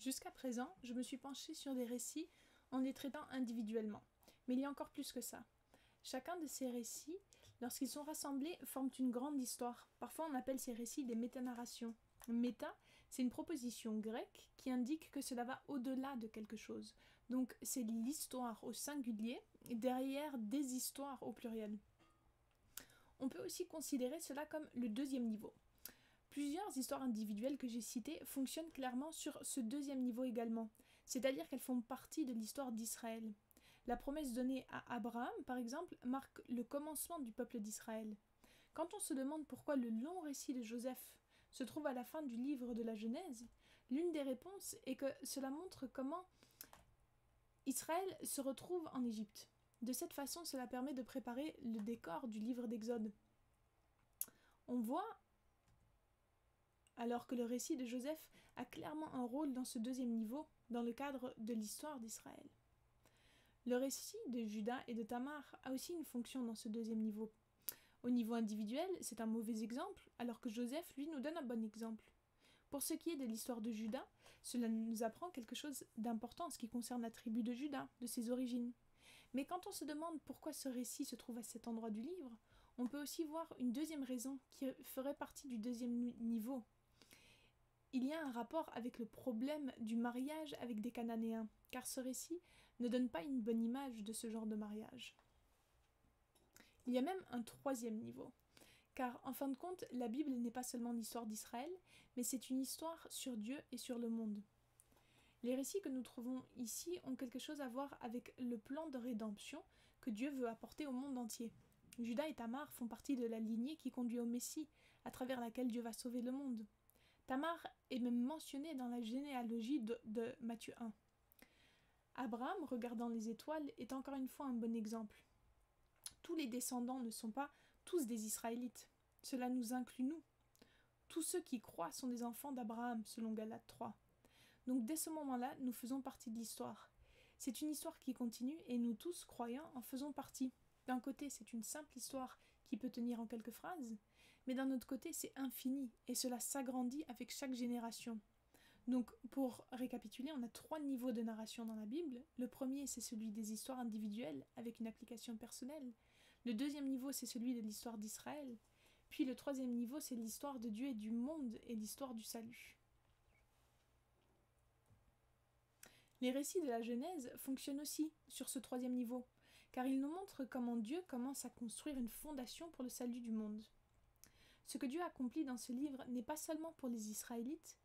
Jusqu'à présent, je me suis penchée sur des récits en les traitant individuellement. Mais il y a encore plus que ça. Chacun de ces récits, lorsqu'ils sont rassemblés, forment une grande histoire. Parfois on appelle ces récits des métanarrations. Méta, c'est une proposition grecque qui indique que cela va au-delà de quelque chose. Donc c'est l'histoire au singulier derrière des histoires au pluriel. On peut aussi considérer cela comme le deuxième niveau. Plusieurs histoires individuelles que j'ai citées fonctionnent clairement sur ce deuxième niveau également, c'est-à-dire qu'elles font partie de l'histoire d'Israël. La promesse donnée à Abraham, par exemple, marque le commencement du peuple d'Israël. Quand on se demande pourquoi le long récit de Joseph se trouve à la fin du livre de la Genèse, l'une des réponses est que cela montre comment Israël se retrouve en Égypte. De cette façon, cela permet de préparer le décor du livre d'Exode. On voit alors que le récit de Joseph a clairement un rôle dans ce deuxième niveau, dans le cadre de l'histoire d'Israël. Le récit de Juda et de Tamar a aussi une fonction dans ce deuxième niveau. Au niveau individuel, c'est un mauvais exemple, alors que Joseph, lui, nous donne un bon exemple. Pour ce qui est de l'histoire de Juda, cela nous apprend quelque chose d'important en ce qui concerne la tribu de Juda, de ses origines. Mais quand on se demande pourquoi ce récit se trouve à cet endroit du livre, on peut aussi voir une deuxième raison qui ferait partie du deuxième niveau. Il y a un rapport avec le problème du mariage avec des Cananéens, car ce récit ne donne pas une bonne image de ce genre de mariage. Il y a même un troisième niveau, car en fin de compte, la Bible n'est pas seulement l'histoire d'Israël, mais c'est une histoire sur Dieu et sur le monde. Les récits que nous trouvons ici ont quelque chose à voir avec le plan de rédemption que Dieu veut apporter au monde entier. Juda et Tamar font partie de la lignée qui conduit au Messie, à travers laquelle Dieu va sauver le monde. Tamar est même mentionnée dans la généalogie de Matthieu 1. Abraham, regardant les étoiles, est encore une fois un bon exemple. Tous les descendants ne sont pas tous des Israélites. Cela nous inclut nous. Tous ceux qui croient sont des enfants d'Abraham, selon Galates 3. Donc dès ce moment-là, nous faisons partie de l'histoire. C'est une histoire qui continue et nous tous, croyants, en faisons partie. D'un côté, c'est une simple histoire qui peut tenir en quelques phrases, mais d'un autre côté, c'est infini et cela s'agrandit avec chaque génération. Donc, pour récapituler, on a 3 niveaux de narration dans la Bible. Le premier, c'est celui des histoires individuelles avec une application personnelle. Le deuxième niveau, c'est celui de l'histoire d'Israël. Puis le troisième niveau, c'est l'histoire de Dieu et du monde et l'histoire du salut. Les récits de la Genèse fonctionnent aussi sur ce troisième niveau, car ils nous montrent comment Dieu commence à construire une fondation pour le salut du monde. Ce que Dieu accomplit dans ce livre n'est pas seulement pour les Israélites,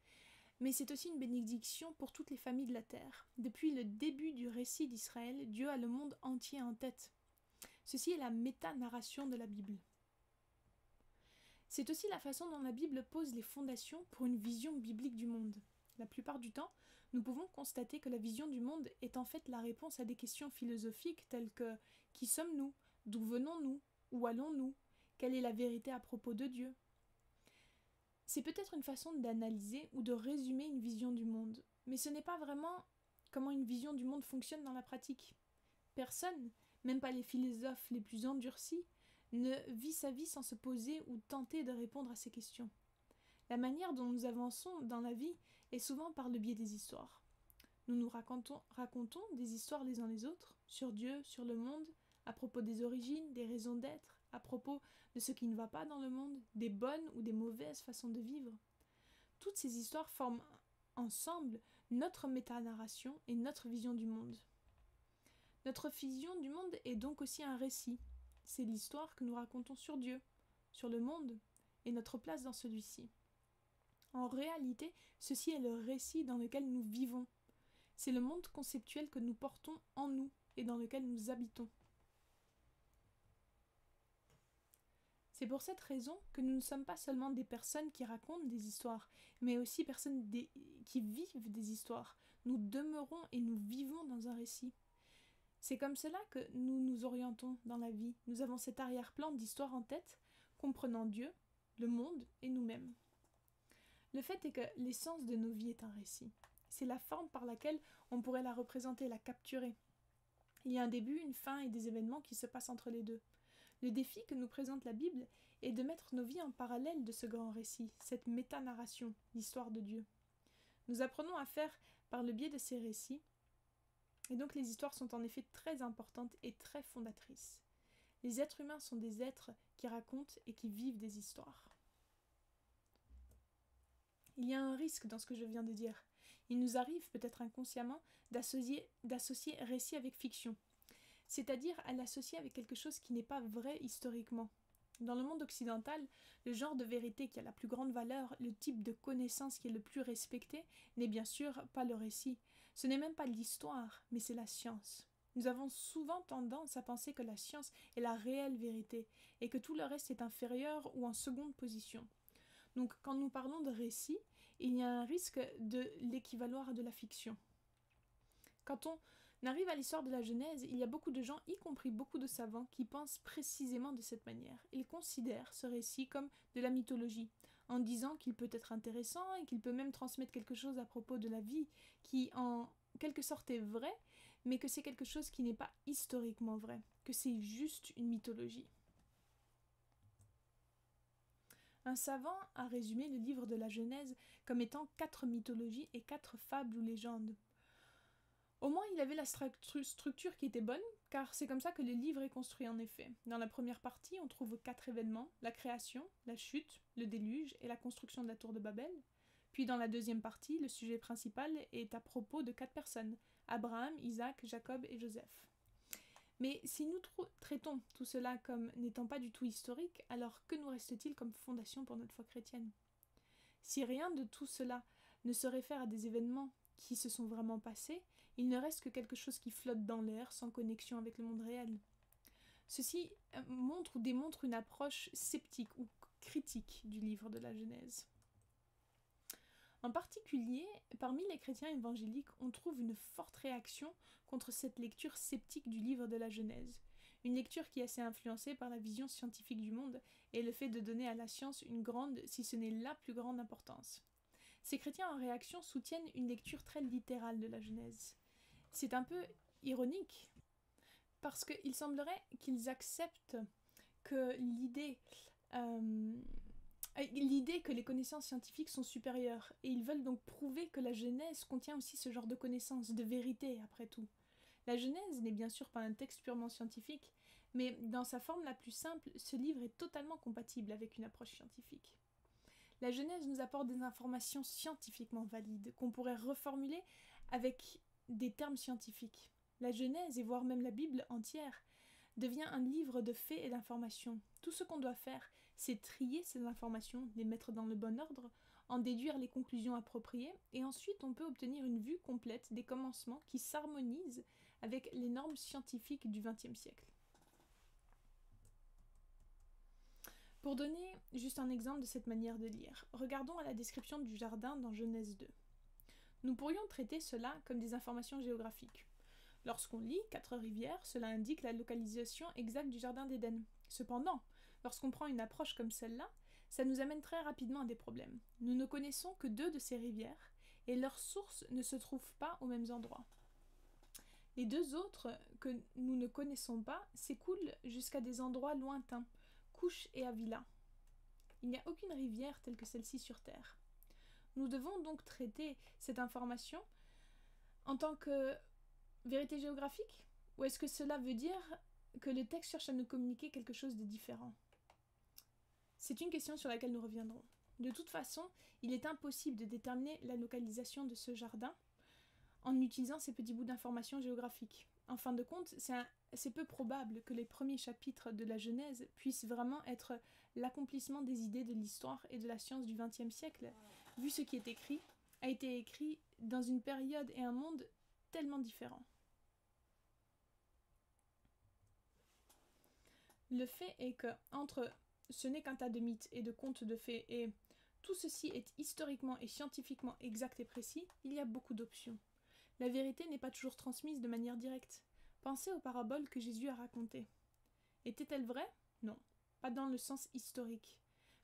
mais c'est aussi une bénédiction pour toutes les familles de la terre. Depuis le début du récit d'Israël, Dieu a le monde entier en tête. Ceci est la méta-narration de la Bible. C'est aussi la façon dont la Bible pose les fondations pour une vision biblique du monde. La plupart du temps, nous pouvons constater que la vision du monde est en fait la réponse à des questions philosophiques telles que « Qui sommes-nous ? D'où venons-nous ? Où allons-nous ? Quelle est la vérité à propos de Dieu ?» C'est peut-être une façon d'analyser ou de résumer une vision du monde, mais ce n'est pas vraiment comment une vision du monde fonctionne dans la pratique. Personne, même pas les philosophes les plus endurcis, ne vit sa vie sans se poser ou tenter de répondre à ces questions. La manière dont nous avançons dans la vie est souvent par le biais des histoires. Nous nous racontons des histoires les uns les autres, sur Dieu, sur le monde, à propos des origines, des raisons d'être, à propos de ce qui ne va pas dans le monde, des bonnes ou des mauvaises façons de vivre. Toutes ces histoires forment ensemble notre métanarration et notre vision du monde. Notre vision du monde est donc aussi un récit. C'est l'histoire que nous racontons sur Dieu, sur le monde et notre place dans celui-ci. En réalité, ceci est le récit dans lequel nous vivons. C'est le monde conceptuel que nous portons en nous et dans lequel nous habitons. C'est pour cette raison que nous ne sommes pas seulement des personnes qui racontent des histoires, mais aussi personnes qui vivent des histoires. Nous demeurons et nous vivons dans un récit. C'est comme cela que nous nous orientons dans la vie. Nous avons cet arrière-plan d'histoire en tête, comprenant Dieu, le monde et nous-mêmes. Le fait est que l'essence de nos vies est un récit. C'est la forme par laquelle on pourrait la représenter, la capturer. Il y a un début, une fin et des événements qui se passent entre les deux. Le défi que nous présente la Bible est de mettre nos vies en parallèle de ce grand récit, cette métanarration, l'histoire de Dieu. Nous apprenons à faire par le biais de ces récits. Et donc les histoires sont en effet très importantes et très fondatrices. Les êtres humains sont des êtres qui racontent et qui vivent des histoires. Il y a un risque dans ce que je viens de dire. Il nous arrive, peut-être inconsciemment, d'associer récit avec fiction, c'est-à-dire à l'associer avec quelque chose qui n'est pas vrai historiquement. Dans le monde occidental, le genre de vérité qui a la plus grande valeur, le type de connaissance qui est le plus respecté, n'est bien sûr pas le récit. Ce n'est même pas l'histoire, mais c'est la science. Nous avons souvent tendance à penser que la science est la réelle vérité et que tout le reste est inférieur ou en seconde position. Donc quand nous parlons de récit, il y a un risque de l'équivaloir de la fiction. Quand on arrive à l'histoire de la Genèse, il y a beaucoup de gens, y compris beaucoup de savants, qui pensent précisément de cette manière. Ils considèrent ce récit comme de la mythologie, en disant qu'il peut être intéressant et qu'il peut même transmettre quelque chose à propos de la vie qui, en quelque sorte, est vrai, mais que c'est quelque chose qui n'est pas historiquement vrai, que c'est juste une mythologie. Un savant a résumé le livre de la Genèse comme étant 4 mythologies et 4 fables ou légendes. Au moins, il avait la structure qui était bonne, car c'est comme ça que le livre est construit en effet. Dans la première partie, on trouve 4 événements, la création, la chute, le déluge et la construction de la tour de Babel. Puis dans la deuxième partie, le sujet principal est à propos de 4 personnes, Abraham, Isaac, Jacob et Joseph. Mais si nous traitons tout cela comme n'étant pas du tout historique, alors que nous reste-t-il comme fondation pour notre foi chrétienne ? Si rien de tout cela ne se réfère à des événements qui se sont vraiment passés, il ne reste que quelque chose qui flotte dans l'air sans connexion avec le monde réel. Ceci montre ou démontre une approche sceptique ou critique du livre de la Genèse. En particulier, parmi les chrétiens évangéliques, on trouve une forte réaction contre cette lecture sceptique du livre de la Genèse, une lecture qui est assez influencée par la vision scientifique du monde et le fait de donner à la science une grande, si ce n'est la plus grande importance. Ces chrétiens en réaction soutiennent une lecture très littérale de la Genèse. C'est un peu ironique, parce qu'il semblerait qu'ils acceptent que l'idée que les connaissances scientifiques sont supérieures, et ils veulent donc prouver que la Genèse contient aussi ce genre de connaissances, de vérité après tout. La Genèse n'est bien sûr pas un texte purement scientifique, mais dans sa forme la plus simple, ce livre est totalement compatible avec une approche scientifique. La Genèse nous apporte des informations scientifiquement valides, qu'on pourrait reformuler avec des termes scientifiques. La Genèse, et voire même la Bible entière, devient un livre de faits et d'informations. Tout ce qu'on doit faire, c'est trier ces informations, les mettre dans le bon ordre, en déduire les conclusions appropriées, et ensuite on peut obtenir une vue complète des commencements qui s'harmonisent avec les normes scientifiques du XXe siècle. Pour donner juste un exemple de cette manière de lire, regardons à la description du jardin dans Genèse 2. Nous pourrions traiter cela comme des informations géographiques. Lorsqu'on lit 4 rivières, cela indique la localisation exacte du jardin d'Éden. Cependant, lorsqu'on prend une approche comme celle-là, ça nous amène très rapidement à des problèmes. Nous ne connaissons que 2 de ces rivières, et leurs sources ne se trouvent pas aux mêmes endroits. Les 2 autres que nous ne connaissons pas s'écoulent jusqu'à des endroits lointains, Couche et Avila. Il n'y a aucune rivière telle que celle-ci sur Terre. Nous devons donc traiter cette information en tant que vérité géographique ? Ou est-ce que cela veut dire que le texte cherche à nous communiquer quelque chose de différent ? C'est une question sur laquelle nous reviendrons. De toute façon, il est impossible de déterminer la localisation de ce jardin en utilisant ces petits bouts d'informations géographiques. En fin de compte, c'est peu probable que les premiers chapitres de la Genèse puissent vraiment être l'accomplissement des idées de l'histoire et de la science du XXe siècle, vu ce qui est écrit, a été écrit dans une période et un monde tellement différents. Le fait est que, entre ce n'est qu'un tas de mythes et de contes de fées et tout ceci est historiquement et scientifiquement exact et précis, il y a beaucoup d'options. La vérité n'est pas toujours transmise de manière directe. Pensez aux paraboles que Jésus a racontées. Étaient-elles vraies ? Non, pas dans le sens historique.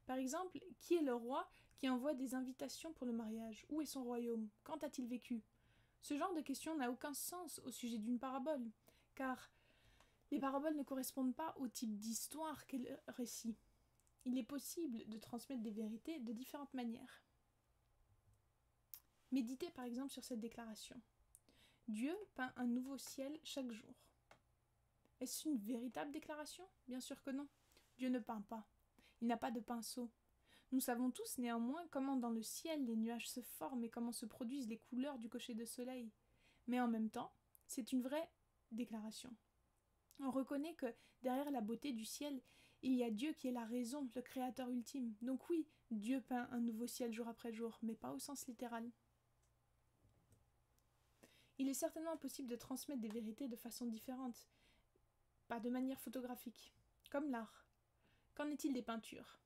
Par exemple, qui est le roi qui envoie des invitations pour le mariage ? Où est son royaume ? Quand a-t-il vécu ? Ce genre de question n'a aucun sens au sujet d'une parabole, car les paraboles ne correspondent pas au type d'histoire qu'est le récit. Il est possible de transmettre des vérités de différentes manières. Méditez par exemple sur cette déclaration. Dieu peint un nouveau ciel chaque jour. Est-ce une véritable déclaration? Bien sûr que non. Dieu ne peint pas. Il n'a pas de pinceau. Nous savons tous néanmoins comment dans le ciel les nuages se forment et comment se produisent les couleurs du coucher de soleil. Mais en même temps, c'est une vraie déclaration. On reconnaît que derrière la beauté du ciel, il y a Dieu qui est la raison, le créateur ultime. Donc oui, Dieu peint un nouveau ciel jour après jour, mais pas au sens littéral. Il est certainement possible de transmettre des vérités de façon différente, pas de manière photographique, comme l'art. Qu'en est-il des peintures?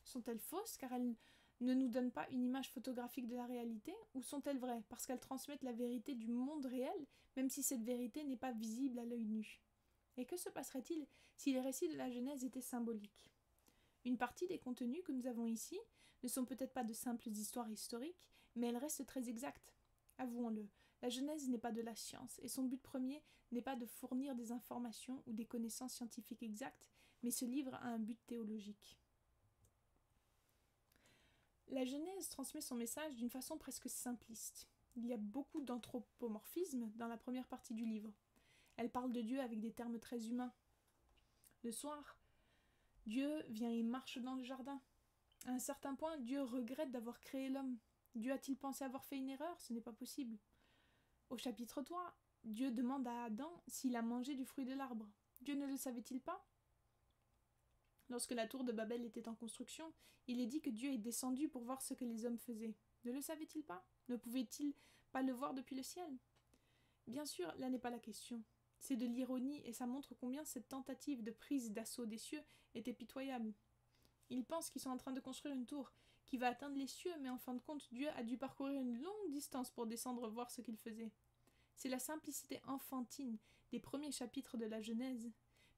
Sont-elles fausses car elles ne nous donnent pas une image photographique de la réalité, ou sont-elles vraies parce qu'elles transmettent la vérité du monde réel, même si cette vérité n'est pas visible à l'œil nu? Et que se passerait-il si les récits de la Genèse étaient symboliques? Une partie des contenus que nous avons ici ne sont peut-être pas de simples histoires historiques, mais elles restent très exactes. Avouons-le, la Genèse n'est pas de la science, et son but premier n'est pas de fournir des informations ou des connaissances scientifiques exactes, mais ce livre a un but théologique. La Genèse transmet son message d'une façon presque simpliste. Il y a beaucoup d'anthropomorphisme dans la première partie du livre. Elle parle de Dieu avec des termes très humains. Le soir, Dieu vient et marche dans le jardin. À un certain point, Dieu regrette d'avoir créé l'homme. Dieu a-t-il pensé avoir fait une erreur? Ce n'est pas possible. Au chapitre 3, Dieu demande à Adam s'il a mangé du fruit de l'arbre. Dieu ne le savait-il pas? Lorsque la tour de Babel était en construction, il est dit que Dieu est descendu pour voir ce que les hommes faisaient. Ne le savait-il pas? Ne pouvait-il pas le voir depuis le ciel? Bien sûr, là n'est pas la question. C'est de l'ironie et ça montre combien cette tentative de prise d'assaut des cieux était pitoyable. Ils pensent qu'ils sont en train de construire une tour qui va atteindre les cieux, mais en fin de compte, Dieu a dû parcourir une longue distance pour descendre voir ce qu'il faisait. C'est la simplicité enfantine des premiers chapitres de la Genèse,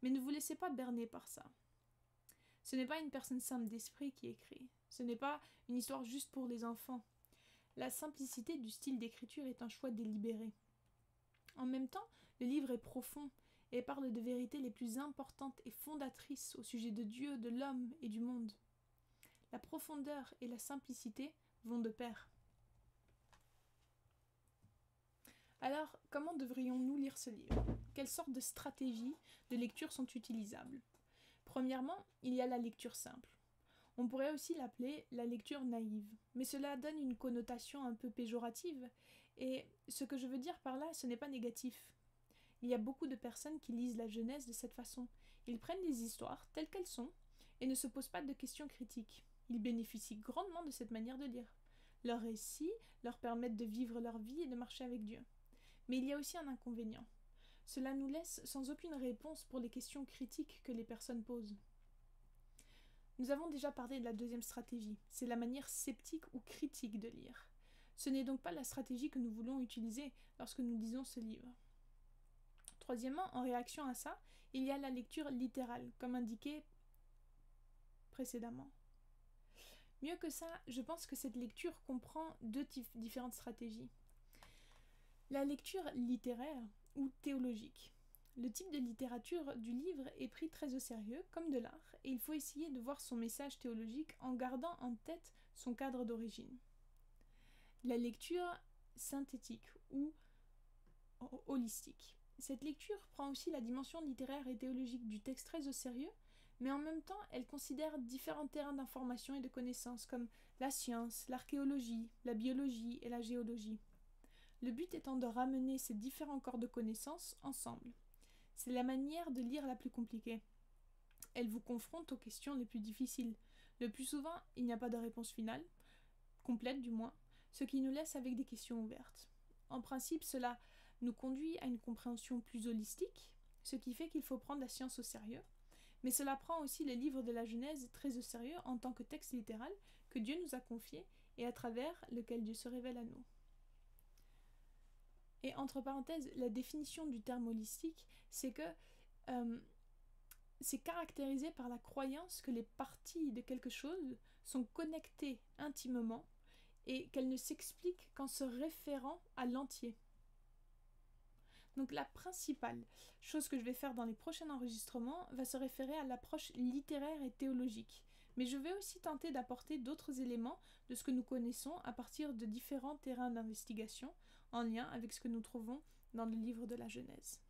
mais ne vous laissez pas berner par ça. Ce n'est pas une personne simple d'esprit qui écrit, ce n'est pas une histoire juste pour les enfants. La simplicité du style d'écriture est un choix délibéré. En même temps, le livre est profond et parle de vérités les plus importantes et fondatrices au sujet de Dieu, de l'homme et du monde. La profondeur et la simplicité vont de pair. Alors, comment devrions-nous lire ce livre? Quelles sortes de stratégies de lecture sont utilisables? Premièrement, il y a la lecture simple. On pourrait aussi l'appeler la lecture naïve, mais cela donne une connotation un peu péjorative, et ce que je veux dire par là, ce n'est pas négatif. Il y a beaucoup de personnes qui lisent la Genèse de cette façon. Ils prennent les histoires telles qu'elles sont et ne se posent pas de questions critiques. Ils bénéficient grandement de cette manière de lire. Leurs récits leur permettent de vivre leur vie et de marcher avec Dieu. Mais il y a aussi un inconvénient. Cela nous laisse sans aucune réponse pour les questions critiques que les personnes posent. Nous avons déjà parlé de la deuxième stratégie, c'est la manière sceptique ou critique de lire. Ce n'est donc pas la stratégie que nous voulons utiliser lorsque nous lisons ce livre. Troisièmement, en réaction à ça, il y a la lecture littérale, comme indiqué précédemment. Mieux que ça, je pense que cette lecture comprend deux différentes stratégies. La lecture littéraire ou théologique. Le type de littérature du livre est pris très au sérieux, comme de l'art, et il faut essayer de voir son message théologique en gardant en tête son cadre d'origine. La lecture synthétique ou holistique. Cette lecture prend aussi la dimension littéraire et théologique du texte très au sérieux, mais en même temps, elle considère différents terrains d'information et de connaissances comme la science, l'archéologie, la biologie et la géologie. Le but étant de ramener ces différents corps de connaissances ensemble. C'est la manière de lire la plus compliquée. Elle vous confronte aux questions les plus difficiles. Le plus souvent, il n'y a pas de réponse finale, complète du moins, ce qui nous laisse avec des questions ouvertes. En principe, cela nous conduit à une compréhension plus holistique, ce qui fait qu'il faut prendre la science au sérieux, mais cela prend aussi le livre de la Genèse très au sérieux en tant que texte littéral que Dieu nous a confié et à travers lequel Dieu se révèle à nous. Et entre parenthèses, la définition du terme holistique, c'est que c'est caractérisé par la croyance que les parties de quelque chose sont connectées intimement et qu'elles ne s'expliquent qu'en se référant à l'entier. Donc la principale chose que je vais faire dans les prochains enregistrements va se référer à l'approche littéraire et théologique, mais je vais aussi tenter d'apporter d'autres éléments de ce que nous connaissons à partir de différents terrains d'investigation en lien avec ce que nous trouvons dans le livre de la Genèse.